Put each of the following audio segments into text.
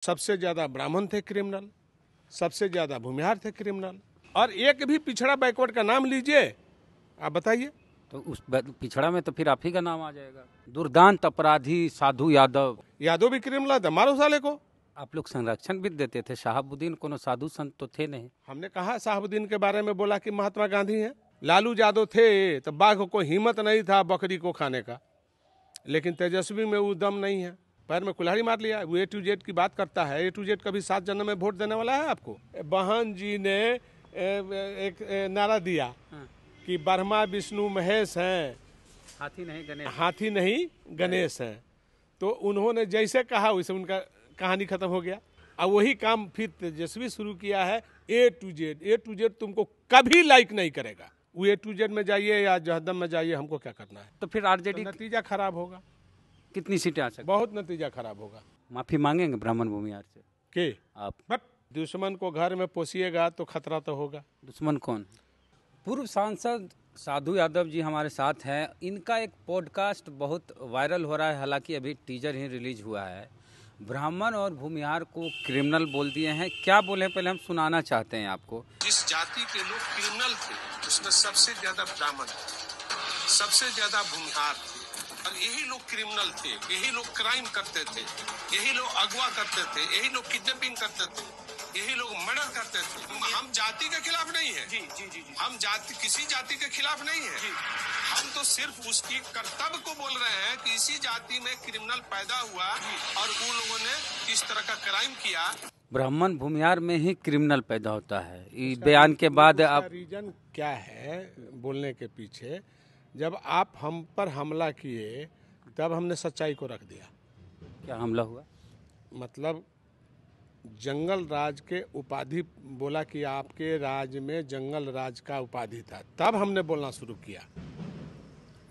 सबसे ज्यादा ब्राह्मण थे क्रिमिनल, सबसे ज्यादा भूमिहार थे क्रिमिनल, और एक भी पिछड़ा बैकवर्ड का नाम लीजिए, आप बताइए। तो उस पिछड़ा में तो फिर आप ही का नाम आ जाएगा। दुर्दांत अपराधी साधु यादव। यादव भी क्रिमिनल था, मारो साले को। आप लोग संरक्षण भी देते थे। शहाबुद्दीन कोनो साधु संत तो थे नहीं। हमने कहा शहाबुद्दीन के बारे में बोला कि महात्मा गांधी हैं। लालू यादव थे तो बाघ को हिम्मत नहीं था बकरी को खाने का, लेकिन तेजस्वी में वो दम नहीं है, पैर में कुल्हाड़ी मार लिया। वो A to Z की बात करता है। A to Z कभी 7 जन्म में वोट देने वाला है आपको? बहन जी ने एक नारा दिया कि ब्रह्मा विष्णु महेश हैं, हाथी नहीं गणेश हैं। तो उन्होंने जैसे कहा वैसे उनका कहानी खत्म हो गया। अब वही काम फिर तेजस्वी शुरू किया है। A to Z तुमको कभी लाइक नहीं करेगा। वो A to Z में जाइए या जहन्नम में जाइए, हमको क्या करना है। तो फिर आरजेडी तो नतीजा खराब होगा। कितनी सीटें आ सकती? बहुत नतीजा खराब होगा। माफी मांगेंगे ब्राह्मण भूमिहार से के आप? बट दुश्मन को घर में पोसिएगा तो खतरा तो होगा। दुश्मन कौन? पूर्व सांसद साधु यादव जी हमारे साथ हैं। इनका एक पॉडकास्ट बहुत वायरल हो रहा है, हालांकि अभी टीजर ही रिलीज हुआ है। ब्राह्मण और भूमिहार को क्रिमिनल बोल दिए हैं। क्या बोले पहले हम सुनाना चाहते हैं आपको। जिस जाति के लोग क्रिमिनल थे उसमें सबसे ज्यादा ब्राह्मण थे, सबसे ज्यादा भूमिहार थे, और यही लोग क्रिमिनल थे, यही लोग क्राइम करते थे, यही लोग अगवा करते थे, यही लोग किडनैपिंग करते थे, यही लोग मर्डर करते थे। हम जाति के खिलाफ नहीं है। जी जी जी, हम जाति किसी जाति के खिलाफ नहीं है। हम तो सिर्फ उसकी कर्तव्य को बोल रहे हैं कि इसी जाति में क्रिमिनल पैदा हुआ और उन लोगों ने किस तरह का क्राइम किया। ब्राह्मण भूमिहार में ही क्रिमिनल पैदा होता है। इस बयान के बाद आप रीजन क्या है बोलने के पीछे? जब आप हम पर हमला किए तब हमने सच्चाई को रख दिया। क्या हमला हुआ? मतलब जंगल राज के उपाधि बोला कि आपके राज में जंगल राज का उपाधि था, तब हमने बोलना शुरू किया।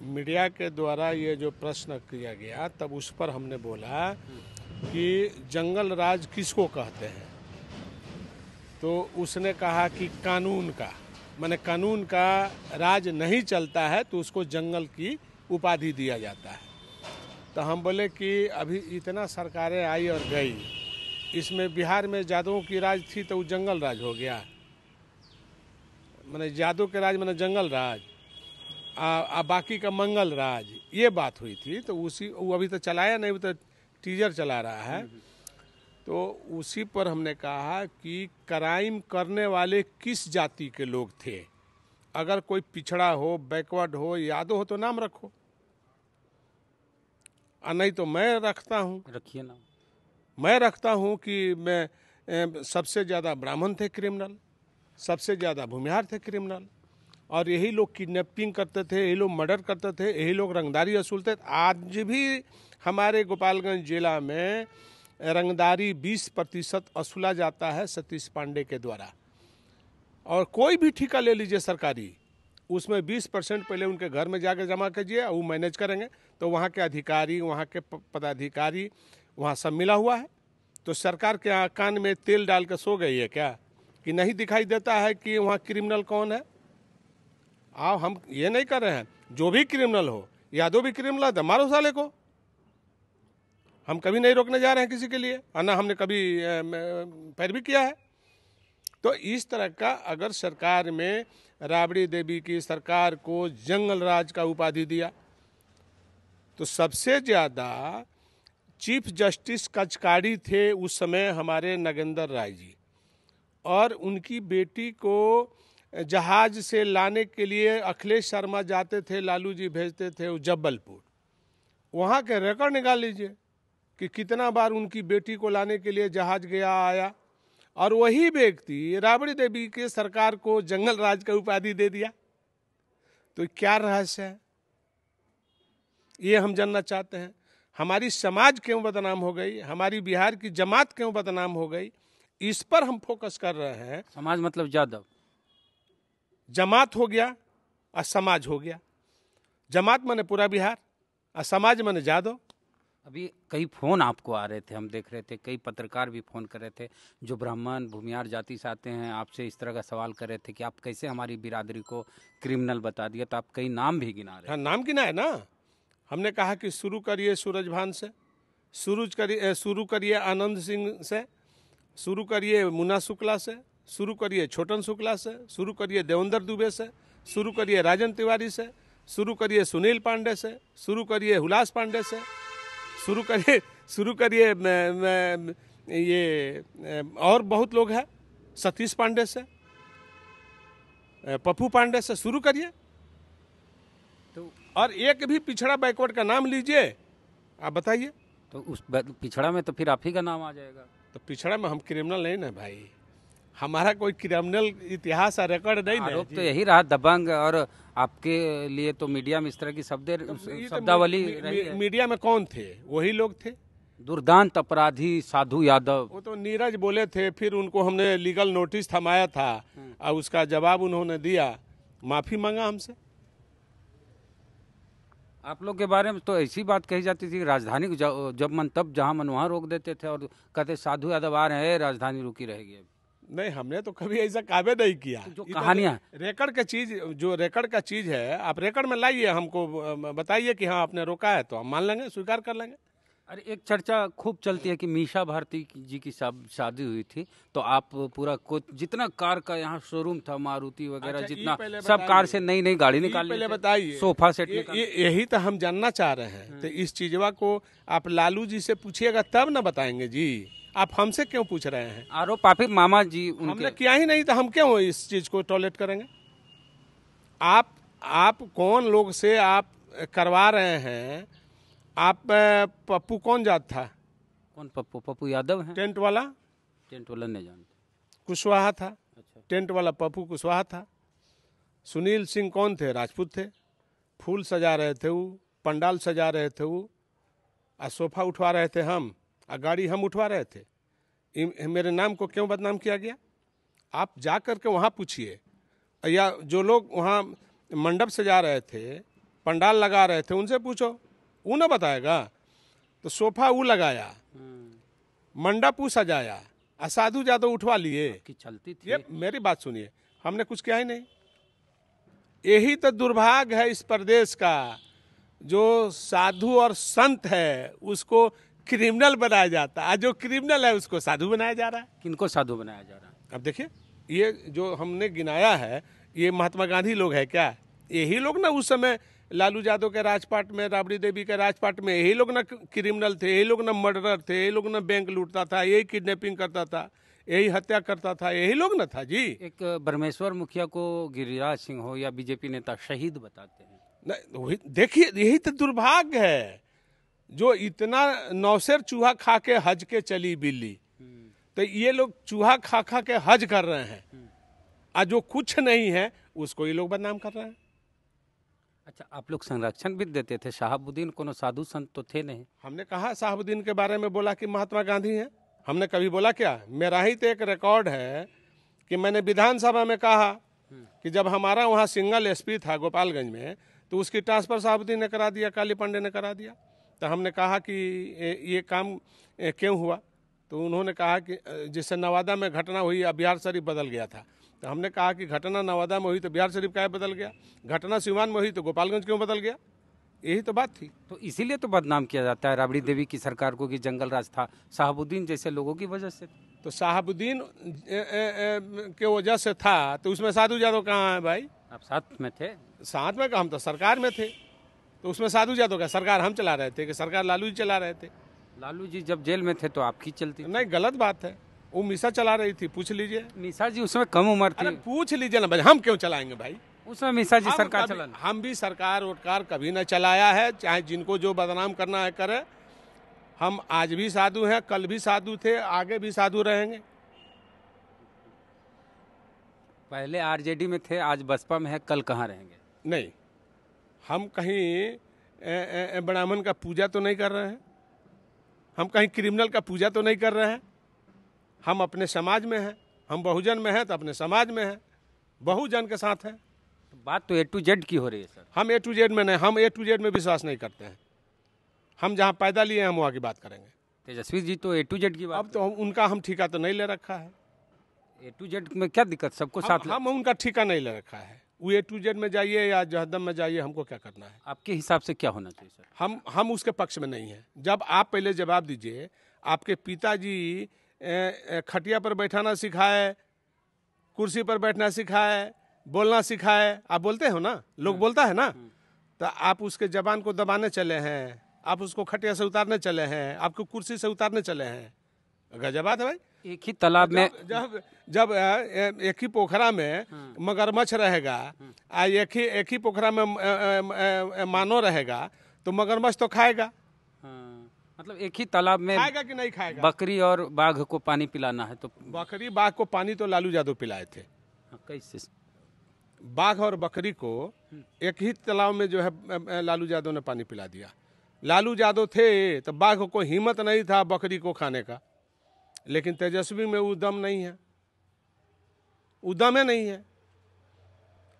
मीडिया के द्वारा ये जो प्रश्न किया गया तब उस पर हमने बोला कि जंगल राज किसको कहते हैं। तो उसने कहा कि कानून का, माने कानून का राज नहीं चलता है तो उसको जंगल की उपाधि दिया जाता है। तो हम बोले कि अभी इतना सरकारें आई और गई, इसमें बिहार में यादवों की राज थी तो वो जंगल राज हो गया। माने यादव के राज माने जंगल राज, बाकी का मंगल राज, ये बात हुई थी। तो वो अभी तो चलाया नहीं, वो तो टीजर चला रहा है। तो उसी पर हमने कहा कि क्राइम करने वाले किस जाति के लोग थे। अगर कोई पिछड़ा हो, बैकवर्ड हो, यादव हो तो नाम रखो, और नहीं तो मैं रखता हूँ। रखिए नाम। मैं रखता हूँ कि मैं सबसे ज़्यादा ब्राह्मण थे क्रिमिनल, सबसे ज़्यादा भूमिहार थे क्रिमिनल, और यही लोग किडनैपिंग करते थे, यही लोग मर्डर करते थे, यही लोग रंगदारी वसूलते थे। आज भी हमारे गोपालगंज जिला में रंगदारी 20% वसूला जाता है सतीश पांडे के द्वारा। और कोई भी ठेका ले लीजिए सरकारी, उसमें 20% पहले उनके घर में जाकर जमा कीजिए, वो मैनेज करेंगे। तो वहाँ के अधिकारी, वहाँ के पदाधिकारी, वहाँ सब मिला हुआ है। तो सरकार के कान में तेल डाल के सो गई है क्या कि नहीं दिखाई देता है कि वहाँ क्रिमिनल कौन है? आओ, हम ये नहीं कर रहे हैं। जो भी क्रिमिनल हो, यादव भी क्रिमिनल है, मारो साले को। हम कभी नहीं रोकने जा रहे हैं किसी के लिए, और ना हमने कभी पैरवी किया है। तो इस तरह का अगर सरकार में राबड़ी देवी की सरकार को जंगल राज का उपाधि दिया, तो सबसे ज़्यादा चीफ जस्टिस कचकारी थे उस समय हमारे नागेंद्र राय जी, और उनकी बेटी को जहाज से लाने के लिए अखिलेश शर्मा जाते थे, लालू जी भेजते थे जबलपुर। वहाँ के रिकॉर्ड निकाल लीजिए कि कितना बार उनकी बेटी को लाने के लिए जहाज गया आया, और वही व्यक्ति राबड़ी देवी के सरकार को जंगल राज का उपाधि दे दिया। तो क्या रहस्य है, ये हम जानना चाहते हैं। हमारी समाज क्यों बदनाम हो गई, हमारी बिहार की जमात क्यों बदनाम हो गई, इस पर हम फोकस कर रहे हैं। समाज मतलब यादव, जमात हो गया और समाज हो गया। जमात माने पूरा बिहार और समाज माने यादव। अभी कई फोन आपको आ रहे थे, हम देख रहे थे, कई पत्रकार भी फोन कर रहे थे जो ब्राह्मण भूमिहार जाति से आते हैं, आपसे इस तरह का सवाल कर रहे थे कि आप कैसे हमारी बिरादरी को क्रिमिनल बता दिया। तो आप कई नाम भी गिना रहे हैं। हाँ, नाम गिना है ना। हमने कहा कि शुरू करिए सूरजभान से, शुरू करिए आनंद सिंह से, शुरू करिए मुन्ना शुक्ला से, शुरू करिए छोटन शुक्ला से, शुरू करिए देवेंद्र दुबे से, शुरू करिए राजन तिवारी से, शुरू करिए सुनील पांडे से, शुरू करिए हुलास पांडे से, शुरू करिए ये और बहुत लोग हैं, सतीश पांडे से, पप्पू पांडे से, शुरू करिए। तो और एक भी पिछड़ा बैकवर्ड का नाम लीजिए, आप बताइए। तो उस पिछड़ा में तो फिर आप ही का नाम आ जाएगा। तो पिछड़ा में हम क्रिमिनल नहीं ना भाई, हमारा कोई क्रिमिनल इतिहास और रिकॉर्ड नहीं ना। आरोप तो यही रहा दबंग, और आपके लिए तो मीडिया में इस तरह की शब्दावली रही है। मीडिया में कौन थे? वही लोग थे, दुर्दांत अपराधी साधु यादव। वो तो नीरज बोले थे, फिर उनको हमने लीगल नोटिस थमाया था और उसका जवाब उन्होंने दिया, माफी मांगा हमसे। आप लोग के बारे में तो ऐसी बात कही जाती थी, राजधानी जब मन तब जहां मन वहां रोक देते थे और कहते साधु यादव आ रहे हैं, राजधानी रुकी रहेगी। नहीं, हमने तो कभी ऐसा काबे नहीं किया। जो कहानियां रेकर्ड का चीज, जो रेकर्ड का चीज है, आप रेकर्ड में लाइए, हमको बताइए कि हाँ आपने रोका है, तो हम मान लेंगे, स्वीकार कर लेंगे। अरे एक चर्चा खूब चलती है कि मीशा भारती जी की शादी हुई थी, तो आप पूरा जितना कार का यहाँ शोरूम था, मारुति वगैरह, जितना सब कार से नई नई गाड़ी निकाली, पहले बताइए, सोफा सेट निकाली। यही तो हम जानना चाह रहे हैं। तो इस चीजवा को आप लालू जी से पूछिएगा तब ना बताएंगे जी, आप हमसे क्यों पूछ रहे हैं? आरोप आप ही मामा जी हमने किया ही नहीं, तो हम क्यों इस चीज को टॉयलेट करेंगे? आप कौन लोग से आप करवा रहे हैं? आप पप्पू कौन जात था? कौन पप्पू? पप्पू यादव है, टेंट वाला नहीं जानते। कुशवाहा था। अच्छा। टेंट वाला पप्पू कुशवाहा था। सुनील सिंह कौन थे? राजपूत थे। फूल सजा रहे थे वो, पंडाल सजा रहे थे वो, और सोफा उठवा रहे थे हम, और गाड़ी हम उठवा रहे थे। मेरे नाम को क्यों बदनाम किया गया? आप जा करके वहाँ पूछिए, या जो लोग वहाँ मंडप सजा रहे थे, पंडाल लगा रहे थे, उनसे पूछो, वो ना बताएगा। तो सोफा वो लगाया, मंडप वो सजाया, और साधु यादव उठवा लिए की चलती थी। ये मेरी बात सुनिए, हमने कुछ किया ही नहीं। यही तो दुर्भाग्य है इस प्रदेश का, जो साधु और संत है उसको क्रिमिनल बनाया जाता है, जो क्रिमिनल है उसको साधु बनाया जा रहा है। किनको साधु बनाया जा रहा है? अब देखिए, ये जो हमने गिनाया है, ये महात्मा गांधी लोग है क्या? यही लोग ना उस समय लालू यादव के राजपाट में, राबड़ी देवी के राजपाट में, यही लोग ना क्रिमिनल थे, यही लोग ना मर्डरर थे, यही लोग ना बैंक लूटता था, यही किडनैपिंग करता था, यही हत्या करता था, यही लोग ना था जी। एक ब्रह्मेश्वर मुखिया को गिरिराज सिंह हो या बीजेपी नेता शहीद बताते हैं। नहीं, देखिए, यही तो दुर्भाग्य है, जो इतना नौसेर चूहा खा के हज के चली बिल्ली, तो ये लोग चूहा खा खा के हज कर रहे हैं, और जो कुछ नहीं है उसको ये लोग बदनाम कर रहे हैं। अच्छा, आप लोग संरक्षण भी देते थे। शहाबुद्दीन कोनो साधु संत तो थे नहीं। हमने कहा शहाबुद्दीन के बारे में बोला कि महात्मा गांधी हैं? हमने कभी बोला क्या? मेरा ही तो एक रिकॉर्ड है कि मैंने विधानसभा में कहा कि जब हमारा वहाँ सिंगल एसपी था गोपालगंज में, तो उसकी ट्रांसफर शहाबुद्दीन ने करा दिया, काली पांडे ने करा दिया। तो हमने कहा कि ये काम क्यों हुआ? तो उन्होंने कहा कि जैसे नवादा में घटना हुई, बिहार शरीफ बदल गया था। तो हमने कहा कि घटना नवादा में हुई तो बिहार शरीफ काहे बदल गया, घटना सिवान में हुई तो गोपालगंज क्यों बदल गया? यही तो बात थी। तो इसीलिए तो बदनाम किया जाता है राबड़ी देवी की सरकार को कि जंगल राज था, शहाबुद्दीन जैसे लोगों की वजह से। तो शहाबुद्दीन के वजह से था, तो उसमें साधु यादव कहाँ है भाई? आप साथ में थे? साथ में, हम तो सरकार में थे, तो उसमें साधु यादव का सरकार हम चला रहे थे कि सरकार लालू जी चला रहे थे? लालू जी जब जेल में थे तो आपकी चलती थी। नहीं, गलत बात है, वो मीसा चला रही थी, पूछ लीजिए। मीसा जी उसमें कम उम्र थी। अरे पूछ लीजिए ना भाई, हम क्यों चलाएंगे भाई? उसमें मीसा जी सरकार चला। हम भी सरकार वोटकार कभी न चलाया है, चाहे जिनको जो बदनाम करना है करे। हम आज भी साधु हैं, कल भी साधु थे, आगे भी साधु रहेंगे। पहले आरजेडी में थे, आज बसपा में है, कल कहाँ रहेंगे? नहीं, हम कहीं ब्राह्मण का पूजा तो नहीं कर रहे हैं, हम कहीं क्रिमिनल का पूजा तो नहीं कर रहे हैं। हम अपने समाज में हैं, हम बहुजन में हैं तो अपने समाज में हैं, बहुजन के साथ हैं। तो बात तो A to Z की हो रही है सर। हम A to Z में नहीं, हम A to Z में विश्वास नहीं करते हैं। हम जहाँ पैदा लिए हैं हम वहाँ की बात करेंगे। तेजस्वी जी तो A to Z की बात। अब तो उनका हम ठेका तो नहीं ले रखा है। A to Z में क्या दिक्कत? सबको साथ हम उनका ठेका नहीं ले रखा है। वो A to Z में जाइए या जहन्नम में जाइए, हमको क्या करना है। आपके हिसाब से क्या होना चाहिए सर? हम उसके पक्ष में नहीं हैं। जब आप पहले जवाब दीजिए, आपके पिताजी खटिया पर बैठाना सिखाए, कुर्सी पर बैठना सिखाए, बोलना सिखाए, आप बोलते हो ना, लोग बोलता है ना, तो आप उसके जबान को दबाने चले हैं, आप उसको खटिया से उतारने चले हैं, आपको कुर्सी से उतारने चले हैं। गजब बात है भाई। एक ही तालाब में जब जब एक ही पोखरा में मगरमच्छ रहेगा, एक ही पोखरा में मानव रहेगा, तो मगरमच्छ तो खाएगा। मतलब एक ही तालाब में खाएगा कि नहीं खाएगा? बकरी और बाघ को पानी पिलाना है तो बकरी बाघ को पानी तो लालू यादव पिलाए थे। कैसे? बाघ और बकरी को एक ही तालाब में जो है लालू यादव ने पानी पिला दिया। लालू यादव थे तो बाघ को हिम्मत नहीं था बकरी को खाने का, लेकिन तेजस्वी में उदम नहीं है, उदम नहीं है,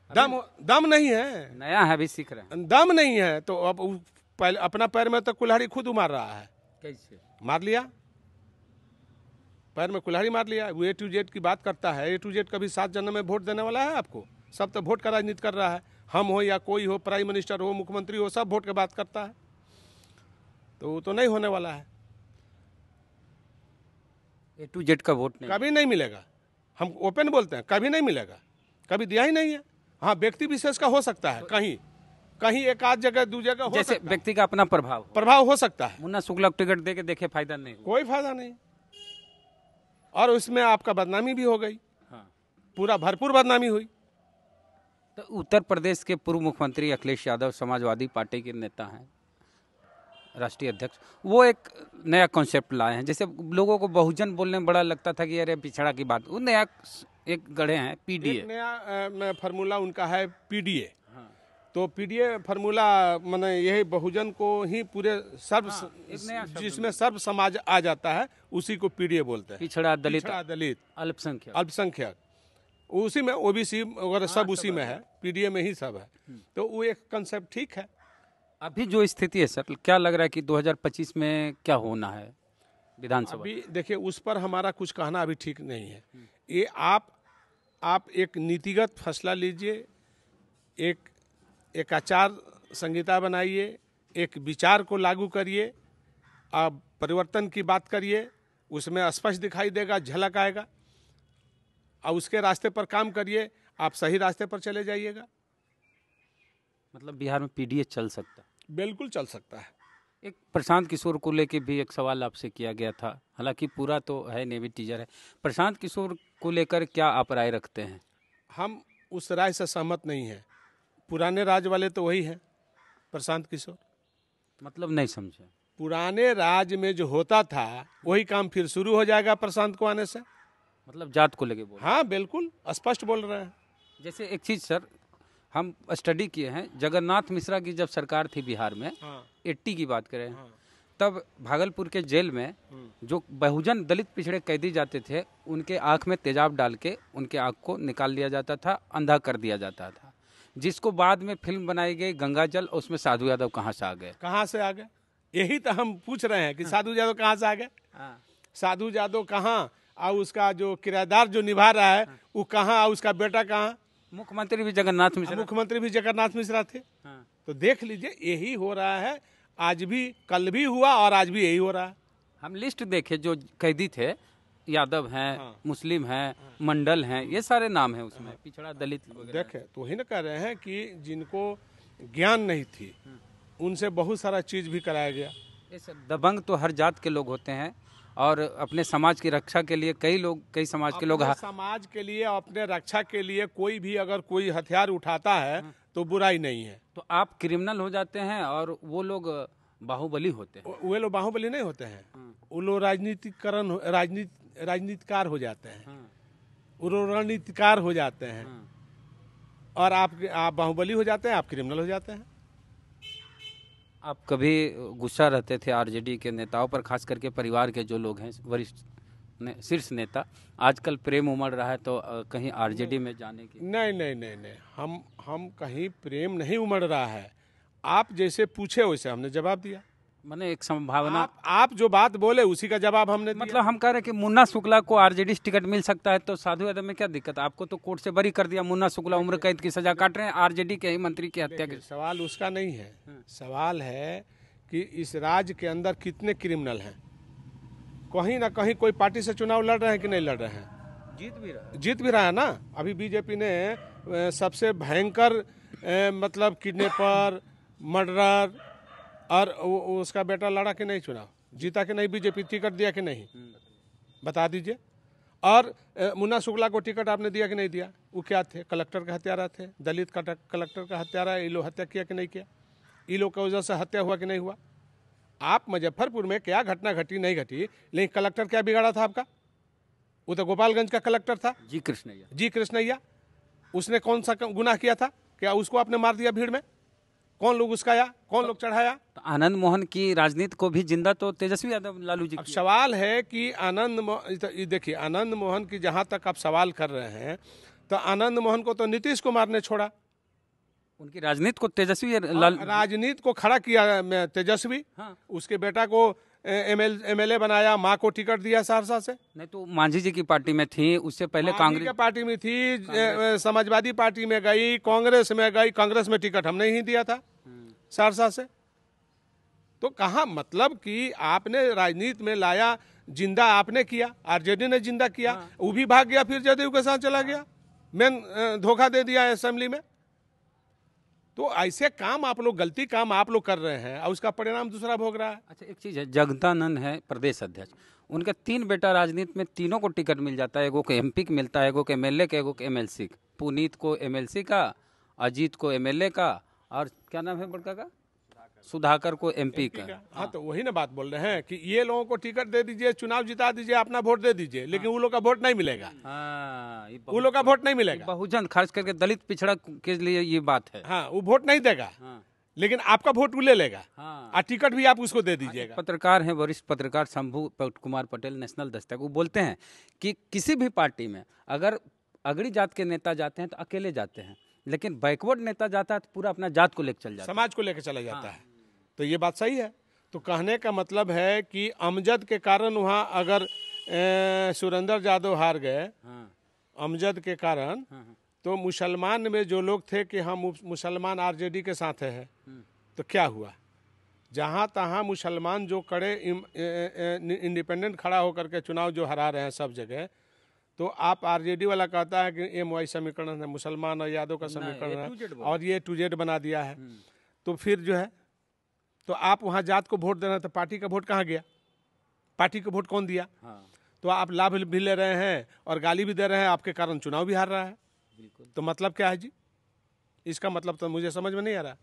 दम नहीं है, नया है, अभी सीख रहे हैं। दम नहीं है, तो अब पहले अपना पैर में तो कुल्हाड़ी खुद मार रहा है। कैसे मार लिया, पैर में कुल्हाड़ी मार लिया। वो A to Z की बात करता है। A to Z कभी 7 जन्म में वोट देने वाला है आपको? सब तो वोट का राजनीति कर रहा है। हम हो या कोई हो, प्राइम मिनिस्टर हो, मुख्यमंत्री हो, सब वोट की बात करता है, तो वो तो नहीं होने वाला है। A to Z का वोट नहीं, कभी नहीं मिलेगा। हम ओपन बोलते हैं, कभी नहीं मिलेगा, कभी दिया ही नहीं है। हाँ, व्यक्ति विशेष का हो सकता है, कहीं कहीं एक आध जगह दू जगह हो जैसे सकता है, व्यक्ति का अपना प्रभाव हो सकता है। मुन्ना शुक्ला को टिकट दे के देखे फायदा नहीं हुआ। कोई फायदा नहीं, और उसमें आपका बदनामी भी हो गई। हाँ। पूरा भरपूर बदनामी हुई। तो उत्तर प्रदेश के पूर्व मुख्यमंत्री अखिलेश यादव समाजवादी पार्टी के नेता हैं, राष्ट्रीय अध्यक्ष, वो एक नया कॉन्सेप्ट लाए हैं। जैसे लोगों को बहुजन बोलने में बड़ा लगता था कि अरे पिछड़ा की बात, वो नया एक गढ़े हैं PDA। एक नया फार्मूला उनका है PDA। हाँ। तो PDA फार्मूला माने यही बहुजन को ही पूरे सर्व, एक नया शब्द जिसमें सर्व समाज आ जाता है, उसी को PDA बोलते हैं। पिछड़ा, दलित, दलित, अल्पसंख्यक, अल्पसंख्यक, उसी में OBC वगैरह सब उसी में है, PDA में ही सब है। तो वो एक कंसेप्ट ठीक है। अभी जो स्थिति है सर, क्या लग रहा है कि 2025 में क्या होना है विधानसभा? अभी देखिए, उस पर हमारा कुछ कहना अभी ठीक नहीं है। ये आप एक नीतिगत फैसला लीजिए, एक आचार संहिता बनाइए, एक विचार को लागू करिए, आप परिवर्तन की बात करिए, उसमें स्पष्ट दिखाई देगा, झलक आएगा, और उसके रास्ते पर काम करिए, आप सही रास्ते पर चले जाइएगा। मतलब बिहार में PDA चल सकता है? बिल्कुल चल सकता है। एक प्रशांत किशोर को लेके भी एक सवाल आपसे किया गया था, हालांकि पूरा तो है नहीं, भी टीजर है। प्रशांत किशोर को लेकर क्या आप राय रखते हैं? हम उस राय से सहमत नहीं हैं। पुराने राज वाले तो वही हैं, प्रशांत किशोर। मतलब नहीं समझे? पुराने राज में जो होता था वही काम फिर शुरू हो जाएगा प्रशांत को आने से। मतलब जात को लेके बोल? हाँ, बिल्कुल स्पष्ट बोल रहे हैं। जैसे एक चीज़ सर, हम स्टडी किए हैं, जगन्नाथ मिश्रा की जब सरकार थी बिहार में, 80 की बात करें, तब भागलपुर के जेल में जो बहुजन दलित पिछड़े कैदी जाते थे, उनके आँख में तेजाब डाल के उनके आँख को निकाल लिया जाता था, अंधा कर दिया जाता था, जिसको बाद में फिल्म बनाई गई गंगाजल, उसमें साधु यादव कहाँ से आ गए? कहाँ से आ गए, यही तो हम पूछ रहे हैं कि साधु यादव कहाँ से आ गए। साधु यादव कहाँ, और उसका जो किराएदार जो निभा रहा है वो कहाँ, और उसका बेटा कहाँ? मुख्यमंत्री भी जगन्नाथ मिश्रा। मुख्यमंत्री भी जगन्नाथ मिश्रा थे। तो देख लीजिए, यही हो रहा है, आज भी, कल भी हुआ और आज भी यही हो रहा है। हम लिस्ट देखे जो कैदी थे, यादव हैं, मुस्लिम हैं, मंडल हैं, ये सारे नाम हैं उसमें, पिछड़ा, दलित देखे तो वही ना कह रहे हैं कि जिनको ज्ञान नहीं थी उनसे बहुत सारा चीज भी कराया गया। दबंग तो हर जात के लोग होते हैं, और अपने समाज की रक्षा के लिए कई समाज के लोग, समाज के लिए, अपने रक्षा के लिए कोई भी अगर कोई हथियार उठाता है तो बुराई नहीं है। तो आप क्रिमिनल हो जाते हैं और वो लोग बाहुबली होते हैं। वे लोग बाहुबली नहीं होते हैं, वो लोग राजनीतिकार हो जाते हैं, वो लोग रणनीतिकार हो जाते हैं, और आप बाहुबली हो जाते हैं, आप क्रिमिनल हो जाते हैं। आप कभी गुस्सा रहते थे RJD के नेताओं पर, खास करके परिवार के जो लोग हैं, वरिष्ठ शीर्ष नेता, आजकल प्रेम उमड़ रहा है, तो कहीं RJD में जाने की? नहीं, हम कहीं प्रेम नहीं उमड़ रहा है। आप जैसे पूछे वैसे हमने जवाब दिया। मैंने एक संभावना, आप जो बात बोले उसी का जवाब हमने दिया। मतलब हम कह रहे हैं कि मुन्ना शुक्ला को आरजेडी टिकट मिल सकता है, तो साधु यादव में क्या दिक्कत है? आपको तो कोर्ट से बरी कर दिया, मुन्ना शुक्ला उम्र कैद की सजा काट रहे हैं, आरजेडी के ही मंत्री की हत्या की। सवाल उसका नहीं है, सवाल है कि इस राज्य के अंदर कितने क्रिमिनल हैं। कहीं ना कहीं कोई पार्टी से चुनाव लड़ रहे हैं कि नहीं लड़ रहे हैं? जीत भी रहा है ना। अभी बीजेपी ने सबसे भयंकर मतलब किडनैपर, मर्डरर और उसका बेटा लड़ा कि नहीं चुनाव, जीता कि नहीं, बीजेपी टिकट दिया कि नहीं, बता दीजिए। और मुन्ना शुक्ला को टिकट आपने दिया कि नहीं दिया? वो क्या थे? कलेक्टर का हत्यारा थे, दलित का कलेक्टर का हत्यारा। ये लोग हत्या किया कि नहीं किया? ये लोग की वजह से हत्या हुआ कि नहीं हुआ? आप मुजफ्फरपुर में क्या घटना घटी नहीं घटी, लेकिन कलेक्टर क्या बिगाड़ा था आपका? वो तो गोपालगंज का कलेक्टर था, जी कृष्णैया। उसने कौन सा गुनाह किया था? क्या उसको आपने मार दिया भीड़ में? कौन लोग उसकाया, कौन लोग चढ़ाया? तो आनंद मोहन की राजनीति को भी जिंदा तो तेजस्वी यादव लालू जी अब की। सवाल है कि देखिए आनंद मोहन की जहां तक आप सवाल कर रहे हैं, तो आनंद मोहन को तो नीतीश कुमार ने छोड़ा, उनकी राजनीति को तेजस्वी राजनीति को खड़ा किया तेजस्वी। हाँ। उसके बेटा को एमएलए बनाया, माँ को टिकट दिया सहरसा से। नहीं तो मांझी जी की पार्टी में थी, उससे पहले कांग्रेस की पार्टी में थी, समाजवादी पार्टी में गई, कांग्रेस में गई, कांग्रेस में टिकट हमने ही दिया था सहरसा से। तो कहा मतलब कि आपने राजनीति में लाया, जिंदा आपने किया, आरजेडी ने जिंदा किया। वो भी भाग गया, फिर जदयू के साथ चला गया, मेन धोखा दे दिया असेंबली में। तो ऐसे काम आप लोग, गलती काम आप लोग कर रहे हैं और उसका परिणाम दूसरा भोग रहा है। अच्छा, एक चीज़ है, जगदानंद है प्रदेश अध्यक्ष, उनके 3 बेटा राजनीति में, तीनों को टिकट मिल जाता है। एगो को एमपी का मिलता है, एगो को एमएलए का, एगो को एमएलसी का। पुनीत को एमएलसी का, अजीत को एमएलए का, और क्या नाम है बड़का का, सुधाकर को एमपी का। हाँ, तो वही ना बात बोल रहे हैं कि ये लोगों को टिकट दे दीजिए, चुनाव जिता दीजिए, अपना वोट दे दीजिए, लेकिन वो लोग का वोट नहीं मिलेगा। वो लोग का वोट नहीं मिलेगा। बहुजन खास करके दलित पिछड़ा के लिए ये बात है। हाँ, वो वोट नहीं देगा, लेकिन आपका वोट वो ले लेगा। और टिकट भी आप उसको दे दीजिएगा। पत्रकार हैं, वरिष्ठ पत्रकार शंभू कुमार पटेल, नेशनल दस्तक, वो बोलते हैं कि किसी भी पार्टी में अगर अगड़ी जात के नेता जाते हैं तो अकेले जाते हैं, लेकिन बैकवर्ड नेता जाता है तो पूरा अपना जात को लेकर चल जाता है, समाज को लेकर चला जाता है। तो ये बात सही है। तो कहने का मतलब है कि अमजद के कारण वहाँ अगर सुरेंद्र यादव हार गए, अमजद के कारण, तो मुसलमान में जो लोग थे कि हम मुसलमान आरजेडी के साथ हैं, तो क्या हुआ? जहाँ तहाँ मुसलमान जो कड़े इंडिपेंडेंट खड़ा होकर के चुनाव जो हरा रहे हैं सब जगह, तो आप आरजेडी वाला कहता है कि एमवाई समीकरण है, मुसलमान और यादव का समीकरण है, और ये टू जेड बना दिया है। तो फिर जो है, तो आप वहाँ जात को वोट दे रहे हैं, तो पार्टी का वोट कहाँ गया? पार्टी को वोट कौन दिया? तो आप लाभ भी ले रहे हैं और गाली भी दे रहे हैं, आपके कारण चुनाव भी हार रहा है। तो मतलब क्या है जी? इसका मतलब तो मुझे समझ में नहीं आ रहा,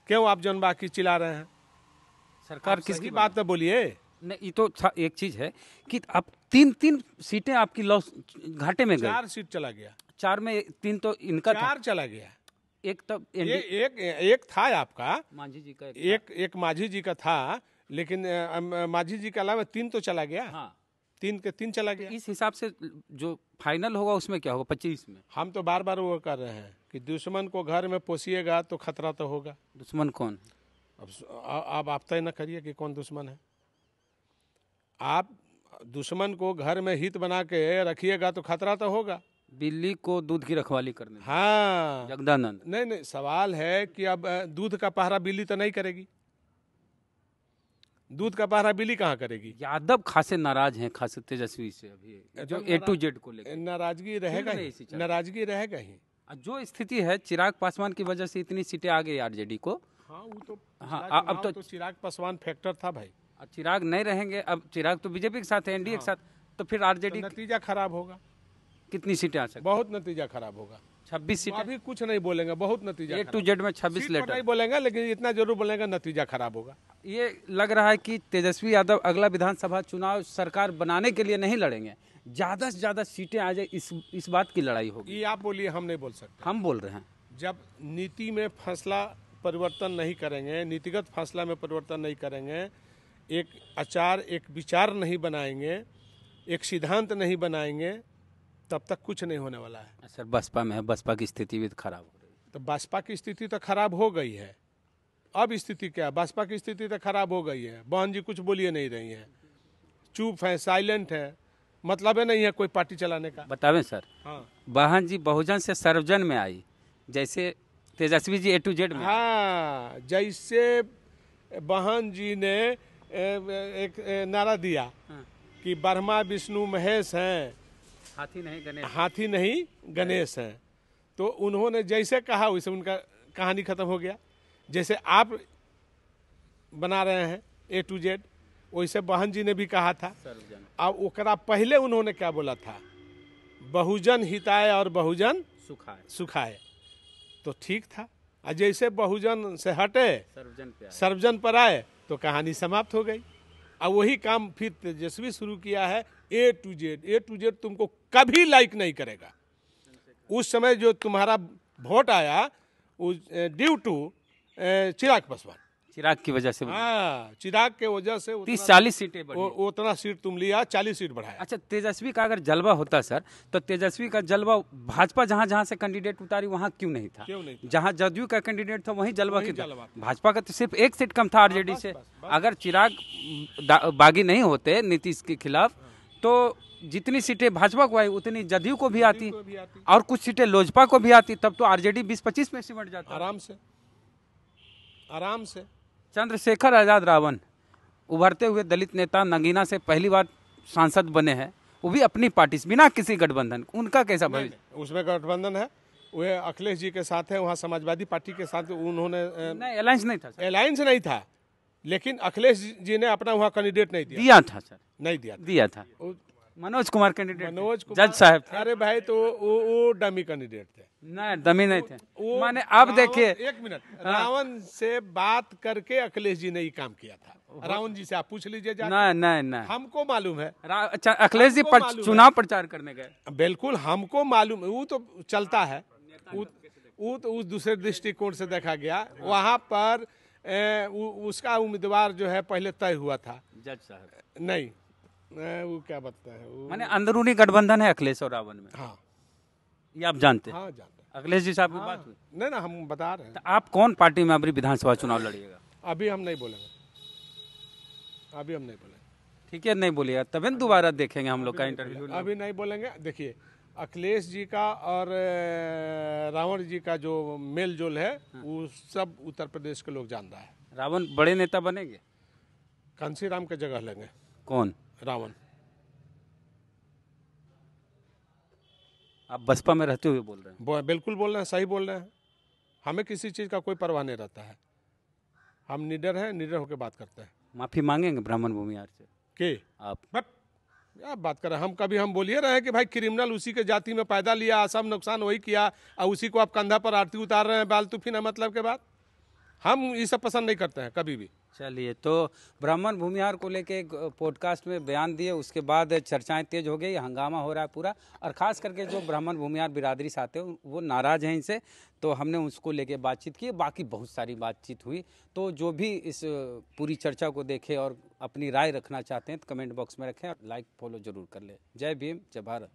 क्यों आप जनता की चिल्ला रहे हैं? सरकार किसकी बात तो बोलिए। नहीं, ये तो एक चीज है कि अब 3 सीटें आपकी लॉस, घाटे में गई। 4 सीट चला गया, 4 में 3 तो इनका 4 चला गया। एक तब एक था आपका मांझी जी का, एक मांझी जी का था, लेकिन मांझी जी के अलावा 3 तो चला गया। 3 के 3 चला गया। इस हिसाब से जो फाइनल होगा उसमें क्या होगा 25 में? हम तो बार बार वो कर रहे हैं कि दुश्मन को घर में पोसिएगा तो खतरा तो होगा। दुश्मन कौन? अब आप तय न करिए कि कौन दुश्मन है। आप दुश्मन को घर में हित बना के रखिएगा तो खतरा तो होगा। बिल्ली को दूध की रखवाली करने। हाँ, जगदानंद। नहीं, सवाल है कि अब दूध का पहरा बिल्ली तो नहीं करेगी। दूध का पहरा बिल्ली कहाँ करेगी? यादव खासे नाराज हैं, खासे तेजस्वी से अभी जो A to Z को लेकर। नाराजगी रहेगा ही, नाराजगी रहेगा ही। जो स्थिति है, चिराग पासवान की वजह से इतनी सीटें आ गई आरजेडी को। हाँ, वो तो अब तो चिराग पासवान फैक्टर था भाई। चिराग नहीं रहेंगे, अब चिराग तो बीजेपी के साथ है, एनडीए के साथ, तो फिर आरजेडी नतीजा खराब होगा। कितनी सीटें आ सकती? बहुत नतीजा खराब होगा। 26 सीटें। अभी कुछ नहीं बोलेंगे, बहुत नतीजा A to Z में 26 लेटर नहीं बोलेंगे, लेकिन इतना जरूर बोलेंगे नतीजा खराब होगा। ये लग रहा है कि तेजस्वी यादव अगला विधानसभा चुनाव सरकार बनाने के लिए नहीं लड़ेंगे, ज्यादा से ज्यादा सीटें आ जाए, इस बात की लड़ाई होगी। ये आप बोलिए, हम नहीं बोल सकते। हम बोल रहे हैं, जब नीति में फैसला परिवर्तन नहीं करेंगे, नीतिगत फैसला में परिवर्तन नहीं करेंगे, एक आचार, एक विचार नहीं बनाएंगे, एक सिद्धांत नहीं बनाएंगे, तब तक कुछ नहीं होने वाला है। सर बसपा में है, बसपा की स्थिति भी खराब हो रही है। तो बसपा की स्थिति तो खराब हो गई है। अब स्थिति क्या है? बसपा की स्थिति तो खराब हो गई है। बहन जी कुछ बोलिए नहीं रही हैं, चुप है, साइलेंट है, मतलब है नहीं है कोई पार्टी चलाने का। बतावें सर, हाँ बहन जी बहुजन से सर्वजन में आई, जैसे Tejashwi ji A to Z में। हाँ, जैसे बहन जी ने एक नारा दिया हाँ। कि ब्रह्मा विष्णु महेश हैं, हाथी नहीं गणेश। हाथी नहीं गणेश हैं, तो उन्होंने जैसे कहा वैसे उनका कहानी खत्म हो गया। जैसे आप बना रहे हैं A to Z, वैसे बहन जी ने भी कहा था। सर्वजन अब ओकरा पहले उन्होंने क्या बोला था? बहुजन हिताय और बहुजन सुखाए, सुखाए, तो ठीक था। और जैसे बहुजन से हटे सर्वजन पे आए। सर्वजन पर आए तो कहानी समाप्त हो गई। अब वही काम फिर तेजस्वी शुरू किया है, A to Z। A to Z तुमको कभी लाइक नहीं करेगा। उस समय जो तुम्हारा वोट आया ड्यू टू चिराग पासवान, चिराग की वजह से हाँ, चिराग के वजह से 30-40 सीटें बढ़ी। उतना सीट तुम लिया, 40 सीट बढ़ाया। अच्छा, तेजस्वी का अगर जलवा होता सर, तो तेजस्वी का जलवा भाजपा जहां जहां से कैंडिडेट उतारी वहां क्यों नहीं था? क्यों नहीं था? जहां जदयू का कैंडिडेट था वहीं जलवा वहीं क्यों जलवा था? भाजपा का तो सिर्फ एक सीट कम था आरजेडी से। अगर चिराग बागी नहीं होते नीतीश के खिलाफ, तो जितनी सीटें भाजपा को आई उतनी जदयू को भी आती, और कुछ सीटें लोजपा को भी आती, तब तो आरजेडी 20-25 में सिमट जाता। आराम से, आराम से। चंद्रशेखर आजाद रावण उभरते हुए दलित नेता, नगीना से पहली बार सांसद बने हैं, वो भी अपनी पार्टी से, बिना किसी गठबंधन। उनका कैसा भविष्य? उसमें गठबंधन है, वे अखिलेश जी के साथ है, वहाँ समाजवादी पार्टी के साथ उन्होंने नहीं, अलायंस नहीं था सर। अलायंस नहीं था, लेकिन अखिलेश जी ने अपना वहाँ कैंडिडेट नहीं दिया। दिया था सर, नहीं दिया था। दिया था। वो मनोज कुमार कैंडिडेट, मनोज कुमार, जज साहब थे। अरे भाई, तो वो डमी कैंडिडेट थे। नहीं, दमी नहीं थे। वो माने अब रावण- देखिए, एक मिनट, रावण से बात करके अखिलेश जी ने ये काम किया था। रावण जी से आप पूछ लीजिए जाके। नहीं नहीं नहीं, हमको मालूम है, अच्छा, अखिलेश जी हमको मालूम है। चुनाव प्रचार करने गए। बिल्कुल हमको मालूम है, वो तो चलता है, वो तो उस दूसरे दृष्टिकोण से देखा गया। वहाँ पर उसका उम्मीदवार जो है पहले तय हुआ था। जज साहब, नहीं, वो क्या बताता है वो, माने अंदरूनी गठबंधन है अखिलेश और रावण में, हाँ ये आप जानते हैं? हाँ जानते हैं। अखिलेश जी साहब की बात हुई। नहीं ना, हम बता रहे हैं। तो आप कौन पार्टी में अभी विधानसभा चुनाव लड़िएगा? अभी हम नहीं बोलेंगे, अभी हम नहीं बोलेंगे, ठीक है, नहीं बोलिएगा, तभी न दोबारा देखेंगे हम लोग का इंटरव्यू। अभी नहीं बोलेंगे। देखिए, अखिलेश जी का और रावण जी का जो मेल जोल है, वो सब उत्तर प्रदेश के लोग जान रहा है। रावण बड़े नेता बनेंगे? कांसी राम के जगह लेंगे कौन? रावण। आप बसपा में रहते हुए बोल रहे हैं? बिल्कुल बोल रहे हैं, सही बोल रहे हैं। हमें किसी चीज़ का कोई परवाह नहीं रहता है। हम निडर हैं, निडर होकर बात करते हैं। माफी मांगेंगे ब्राह्मण भूमिहार से? के आप बट क्या बात कर रहे हैं? हम बोलिए रहे हैं कि भाई क्रिमिनल उसी के जाति में पैदा लिया, सब नुकसान वही किया, और उसी को आप कंधा पर आरती उतार रहे हैं बालतू फिर मतलब के बाद। हम ये सब पसंद नहीं करते हैं कभी भी। चलिए, तो ब्राह्मण भूमिहार को लेके एक पॉडकास्ट में बयान दिए, उसके बाद चर्चाएं तेज हो गई, हंगामा हो रहा है पूरा, और खास करके जो ब्राह्मण भूमिहार बिरादरी से आते हैं वो नाराज हैं इनसे। तो हमने उसको लेके बातचीत की, बाकी बहुत सारी बातचीत हुई। तो जो भी इस पूरी चर्चा को देखे और अपनी राय रखना चाहते हैं तो कमेंट बॉक्स में रखें, और लाइक फॉलो जरूर कर ले। जय भीम, जय भारत।